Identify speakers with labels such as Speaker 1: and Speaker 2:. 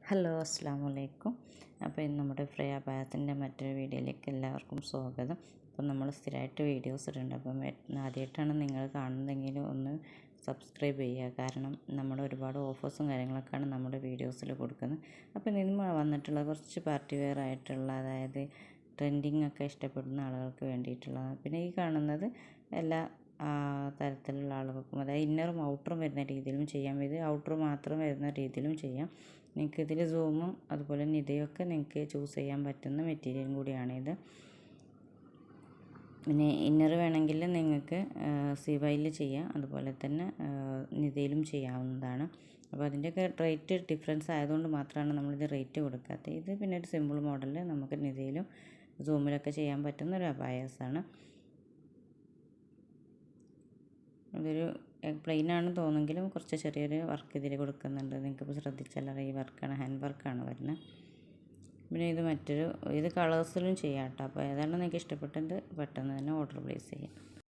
Speaker 1: Hello അസ്സാമു അലൈക്കും. അപ്പോൾ ഇന്ന് നമ്മുടെ ഫ്രൈ അബായത്തിൻ്റെ മറ്റൊരു വീഡിയോയിലേക്ക് എല്ലാവർക്കും സ്വാഗതം. അപ്പോൾ നമ്മൾ സ്ഥിരമായിട്ട് വീഡിയോസ് ഇടുന്നുണ്ട്. അപ്പം ആദ്യമായിട്ടാണ് നിങ്ങൾ കാണുന്നതെങ്കിൽ ഒന്ന് സബ്സ്ക്രൈബ് ചെയ്യുക. കാരണം നമ്മുടെ ഒരുപാട് ഓഫേഴ്സും കാര്യങ്ങളൊക്കെയാണ് നമ്മുടെ വീഡിയോസിൽ കൊടുക്കുന്നത്. അപ്പോൾ ഇന്ന് വന്നിട്ടുള്ള കുറച്ച് പാർട്ടി വെയർ ആയിട്ടുള്ള, അതായത് ട്രെൻഡിങ് ഒക്കെ ഇഷ്ടപ്പെടുന്ന ആളുകൾക്ക് വേണ്ടിയിട്ടുള്ളതാണ്. പിന്നെ ഈ കാണുന്നത് എല്ലാ തരത്തിലുള്ള ആളുകൾക്കും, അതായത് ഇന്നറും ഔട്ടറും വരുന്ന രീതിയിലും ചെയ്യാം. ഇത് ഔട്ടർ മാത്രം വരുന്ന രീതിയിലും ചെയ്യാം. നിങ്ങൾക്ക് ഇതിൽ സൂമും അതുപോലെ നിതയൊക്കെ നിങ്ങൾക്ക് ചൂസ് ചെയ്യാൻ പറ്റുന്ന മെറ്റീരിയലും കൂടിയാണിത്. പിന്നെ ഇന്നർ വേണമെങ്കിൽ നിങ്ങൾക്ക് സിവൈയിൽ ചെയ്യാം, അതുപോലെ തന്നെ നിതയിലും ചെയ്യാവുന്നതാണ്. അപ്പോൾ അതിൻ്റെയൊക്കെ റേറ്റ് ഡിഫറൻസ് ആയതുകൊണ്ട് മാത്രമാണ് നമ്മളിത് റേറ്റ് കൊടുക്കാത്തത്. ഇത് പിന്നെ ഒരു സിമ്പിൾ മോഡലിൽ നമുക്ക് നിതയിലും സൂമിലൊക്കെ ചെയ്യാൻ പറ്റുന്ന ഒരു അബായാസാണ്. ഇതൊരു പ്ലെയിൻ ആണ് തോന്നുമെങ്കിലും കുറച്ച് ചെറിയൊരു വർക്ക് ഇതിൽ കൊടുക്കുന്നുണ്ട്. നിങ്ങൾക്കിപ്പോൾ ശ്രദ്ധിച്ചാൽ ഈ വർക്കാണ്, ഹാൻഡ് വർക്കാണ് വരുന്നത്. പിന്നെ ഇത് കളേഴ്സിലും ചെയ്യാം കേട്ടോ. അപ്പോൾ ഏതാണ് നിങ്ങൾക്ക് ഇഷ്ടപ്പെട്ടത് പെട്ടെന്ന് തന്നെ ഓർഡർ പ്ലേസ് ചെയ്യാം.